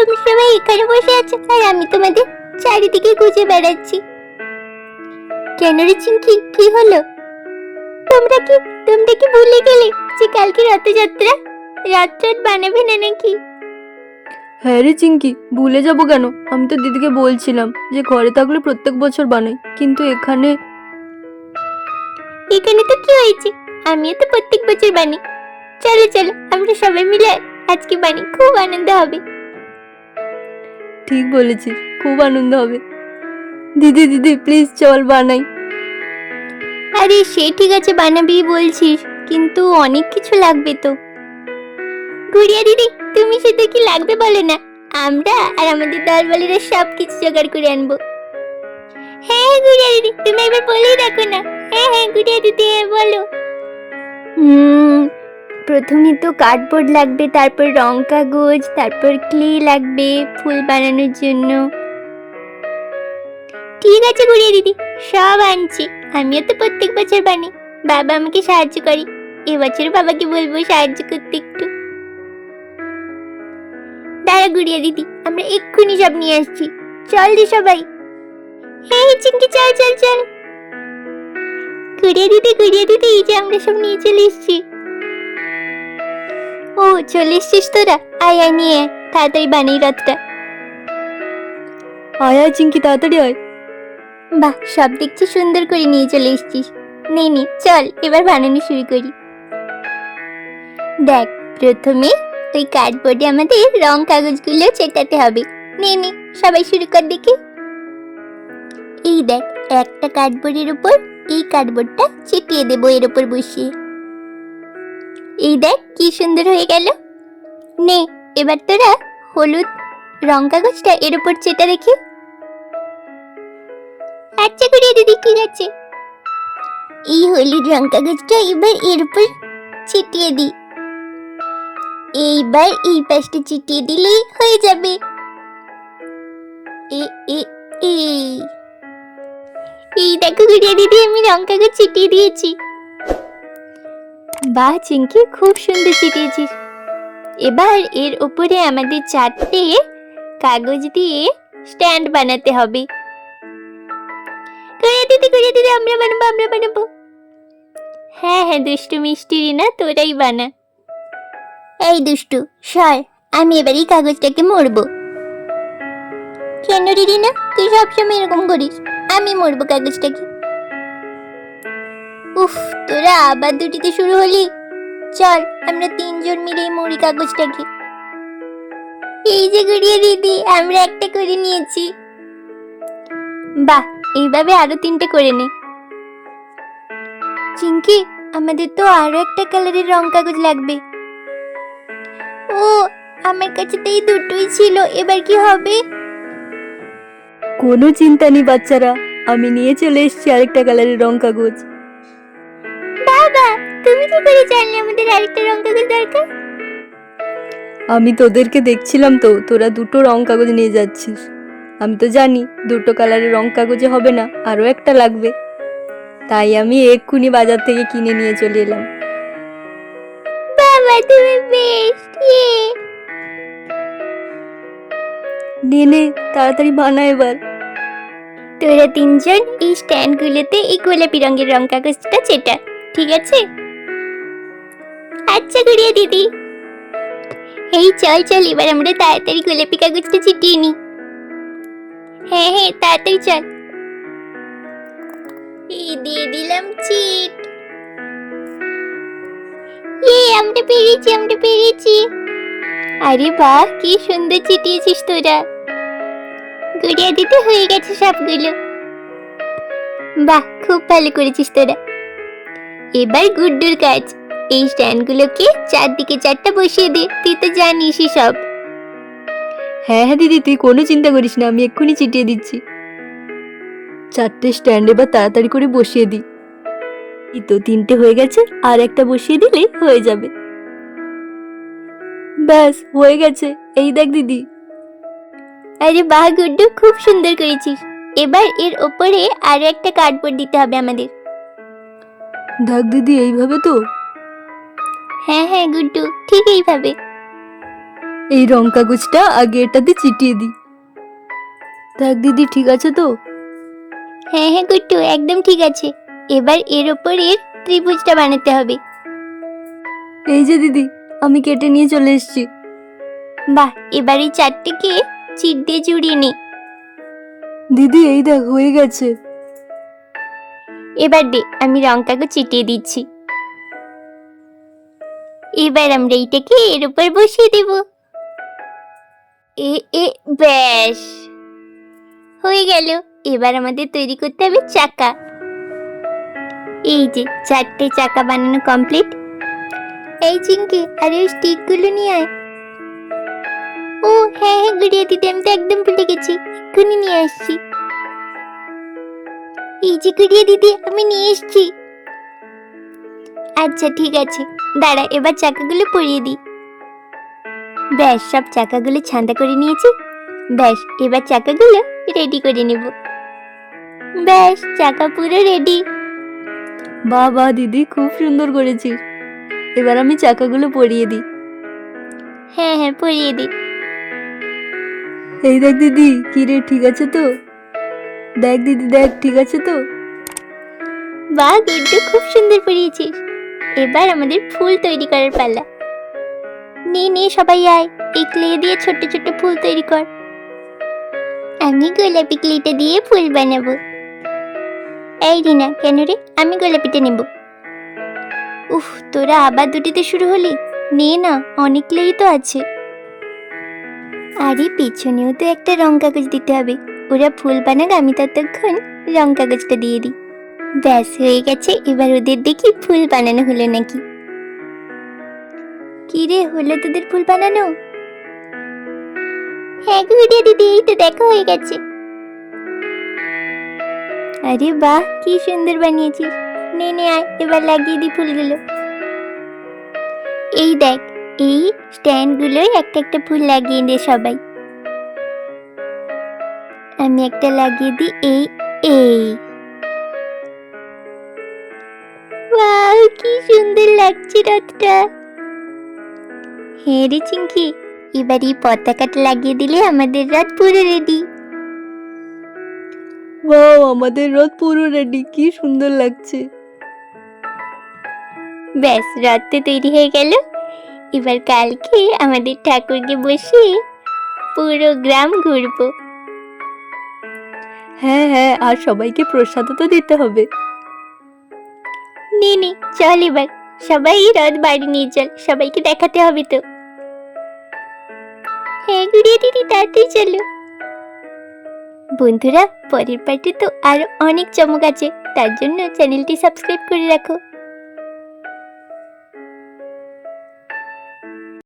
তোমরা সবাই এখানে বসে আছো আর আমি তোমাদের চারিদিকে খুঁজে বেড়াচ্ছি। কেন রে চিঙ্কি, কি হলো? তোমরা কি ভুলে গেলে যে কালকে রথযাত্রা? রাত বানাবে না নাকি? হ্যাঁ রে চিঙ্কি, ভুলে যাবো কেন? আমি তো দিদিকে বলছিলাম যে ঘরে থাকলে প্রত্যেক বছর বানাই, কিন্তু এখানে তো কি হয়েছে? আমিও তো প্রত্যেক বছর বানাই। চলো চলো, আমরা সবাই মিলে আজকে বানাই, খুব আনন্দ হবে। ঠিক বলেছিস, খুব আনন্দ হবে। দিদি দিদি প্লিজ চল বানাই। আরে সে ঠিক আছে, বানাবি বলছিস, কিন্তু অনেক কিছু লাগবে তো। গুড়িয়া দিদি, তুমি শুধু কি লাগবে বলো না, আমরা আর আমাদের দলবলেরা সব কিছু জোগাড় করে আনবো। হ্যাঁ গুড়িয়া দিদি, তুমি একবার বলেই দেখো না। হ্যাঁ গুড়িয়া দিদি, বলো। প্রথমে তো কার্ডবোর্ড লাগবে, তারপর রং কাগজ, তারপর ক্লে লাগবে ফুল বানানোর জন্য। ঠিক আছে গুড়িয়া দিদি, সব আনছি। আমিও তো প্রত্যেক বছর বানাই, বাবা আমাকে সাহায্য করে। এবছর বাবাকে বলবো সাহায্য করতে একটু। দাঁড়া গুড়িয়া দিদি, আমরা এক্ষুনি সব নিয়ে আসছি। চল রে সবাই। হ্যাঁ চিঙ্কি, চল চল চল। গুড়িয়া দিদি, এই যে আমরা সব নিয়ে চলে এসছি। ও চলে এসছিস তোরা? আয় আয়, নিয়ে আয়, তাড়াতাড়ি বানাই রথটা। আয় আয় চিঙ্কি, তাড়াতাড়ি আয়। বাহ, সব দেখছি সুন্দর করে নিয়ে চলে এসছিস। নে চল এবার বানানো শুরু করি। দেখ, প্রথমে ওই কার্ডবোর্ডে আমাদের রং কাগজগুলো চেটাতে হবে। নে সবাই শুরু কর দেখি। এই দেখ, একটা কার্ডবোর্ডের উপর এই কার্ডবোর্ডটা চেটিয়ে দেবো এর উপর বসিয়ে। এই দেখ কি সুন্দর হয়ে গেল। নে এবার তোরা হলুদ রং কাগজটা এর উপর চেটা দেখি। আচ্ছা গুড়িয়া দিদি, ঠিক আছে। এই হলুদ রং কাগজটা এবার এর উপর ছিটিয়ে দি। এইবার এই পাশটা ছিটিয়ে দিলেই হয়ে যাবে। এই দেখো গুড়িয়া দিদি, আমি রং কাগজ ছিটিয়ে দিয়েছি। বাহ চিঙ্কি, খুব সুন্দর ছিটিয়েছিস। এবার এর উপরে আমাদের 4টে কাগজ দিয়ে স্ট্যান্ড বানাতে হবে। গুড়িয়া দিদি, আমরা বানাবো। হ্যাঁ দুষ্টু মিষ্টি রিনা, তোরাই বানা। এই দুষ্টু সর, আমি এবার এই কাগজটাকে মরবো। কেন রে রিনা, তুই সবসময় এরকম করিস? আমি মরবো কাগজটাকে। উফ, তোরা আবার দুটিতে শুরু হলি। চল আমরা 3জন মিলে মরি কাগজটাকে। এই যে গুড়িয়া দিদি, আমরা একটা করে নিয়েছি। বাহ, এইভাবে আরো 3টে করে নে। চিঙ্কি, আমাদের তো আরো একটা কালারের রং কাগজ লাগবে। ও, আমার কাছে তো এই দুটোই ছিল, এবার কি হবে? কোনো চিন্তা নেই বাচ্চারা, আমি নিয়ে চলে এসেছি আরেকটা কালারের রং কাগজ। বাবা, তুমি কি করে জানলে আমাদের আরেকটা রং কাগজ দরকার? আমি তোদেরকে দেখছিলাম তো, তোরা 2টো রং কাগজ নিয়ে যাচ্ছিস। আমি তো জানি 2টো কালারের রং কাগজে হবে না, আরো একটা লাগবে। তাই আমি এক্ষুনি বাজার থেকে কিনে নিয়ে চলে এলাম। বাবা তুমি বেস্ট। নে তাড়াতাড়ি বানা এবার। তোরা 3জন এই স্ট্যান্ডগুলোতে এই গোলাপি রঙের রং কাগজটা চেটা, ঠিক আছে? আচ্ছা গুড়িয়া দিদি। এই চল চল, এবার আমরা তাড়াতাড়ি গোলাপি কাগজটা ছিটিয়ে নি। হ্যাঁ তাড়াতাড়ি চল। এই দিয়ে দিলাম চিট। আমরা পেরেছি। আরে বাহ, কি সুন্দর চিটিয়েছিস তোরা। গুড়িয়া দিতে হয়ে গেছে সবগুলো। বাহ, খুব ভালো করেছিস তোরা। এবার গুড্ডুর কাজ। এই স্ট্যান্ডগুলোকে চারদিকে 4টা বসিয়ে দে, তুই তো জানিসই সব। হ্যাঁ দিদি, তুই কোনো চিন্তা করিস না, আমি এক্ষুনি চিটিয়ে দিচ্ছি। 4টে স্ট্যান্ড এবার তাড়াতাড়ি করে বসিয়ে দিই। এই তো 3টে হয়ে গেছে, আর একটা বসিয়ে দিলে হয়ে যাবে। ব্যাস হয়ে গেছে, এই দেখ দিদি। আরে বাহ গুড্ডু, খুব সুন্দর করেছিস। এবার এর ওপরে আরো একটা কার্ডবোর্ড দিতে হবে আমাদের। দেখ দিদি, এইভাবে তো। হ্যাঁ গুড্ডু, ঠিক এইভাবে। এই রং কাগজটা আগে এটাতে চিটিয়ে দিই। দেখ দিদি, ঠিক আছে তো? হ্যাঁ হ্যাঁ গুড্ডু, একদম ঠিক আছে। এবার এর ওপর এর ত্রিভুজটা বানাতে হবে। এই যে দিদি, আমি কেটে নিয়ে চলে এসেছি। বাহ, এবার এই চারটিকে চিট দিয়ে জুড়িয়ে নে। দিদি এই দেখ, হয়ে গেছে। এবার দে, আমি রং কাগজ চিটিয়ে দিচ্ছি। এবার আমরা এইটাকে এর উপর বসিয়ে দেব। এ এ ব্যাস হয়ে গেল। এবার আমাদের তৈরি করতে হবে চাকা। এই যে চারটে চাকা বানানো কমপ্লিট। এই চিঙ্কি, আরে ওই স্টিকগুলো নিয়ে আয়। ও হ্যাঁ হ্যাঁ গুড়িয়া দিদি, আমি তো একদম ভুলে গেছি, এক্ষুনি নিয়ে আসছি। এই যে গুড়িয়া দিদি, আমি নিয়ে এসছি। আচ্ছা ঠিক আছে, দাঁড়া, এবার চাকাগুলো পরিয়ে দিই। ব্যাস, সব চাকাগুলো ছাঁদা করে নিয়েছি। ব্যাস, এবার চাকাগুলো রেডি করে নেব। ব্যাস, চাকা পুরো রেডি। বাহ বাহ দিদি, খুব সুন্দর করেছিস। এবার আমি চাকাগুলো পরিয়ে দিই। হ্যাঁ হ্যাঁ পরিয়ে দিই। এই দেখ দিদি, কি রে, ঠিক আছে তো? দেখ দিদি, দেখ ঠিক আছে তো? বাহ গুড্ডু, খুব সুন্দর পরিয়েছিস। এবার আমাদের ফুল তৈরি করার পালা। নে নে সবাই আয়, এই ক্লে দিয়ে ছোট ছোট ফুল তৈরি কর। আমি গোলাপি ক্লেটা দিয়ে ফুল বানাবো। এই রিনা, কেন রে? আমি গোলাপিটা নেব। উফ, তোরা আবার দুটিতে শুরু হলি। নে না, অনেক ক্লেই তো আছে। আরে পেছনেও তো একটা রং কাগজ দিতে হবে। ওরা ফুল বানাক, আমি ততক্ষণ রং কাগজটা দিয়ে দিই। ব্যাস হয়ে গেছে। এবার ওদের দেখি ফুল বানানো হলো নাকি। কি রে, হলো তোদের ফুল বানানো? হ্যাঁ গুড়িয়া দিদি, এই তো দেখা হয়ে গেছে। আরে বাহ, কি সুন্দর বানিয়েছিস। নে নে আয়, এবার লাগিয়ে দি ফুলগুলো। এই দেখ, এই স্ট্যান্ডগুলোয় একটা একটা ফুল লাগিয়ে দে সবাই। আমি একটা লাগিয়ে দিই। এই এই ওয়াও, কি সুন্দর লাগছে রথটা। হ্যাঁ রে চিঙ্কি, এবার এই পতাকাটা লাগিয়ে দিলে আমাদের রথ পুরো রেডি। ওয়াও, আমাদের রথ পুরো রেডি, কি সুন্দর লাগছে। ব্যাস, রথটা তৈরি হয়ে গেল। এবার কালকে আমাদের ঠাকুরকে বসিয়ে পুরো গ্রাম ঘুরবো। হ্যাঁ হ্যাঁ, আর সবাইকে প্রসাদও তো দিতে হবে। নে নে চল, এবার সবাই রথ বাড়ি নিয়ে চল, সবাইকে দেখাতে হবে তো। হ্যাঁ গুড়িয়া দিদি, তাড়াতাড়ি চলো। বন্ধুরা, পরের পার্টে তো আরো অনেক চমক আছে, তার জন্য চ্যানেলটি সাবস্ক্রাইব করে রাখো।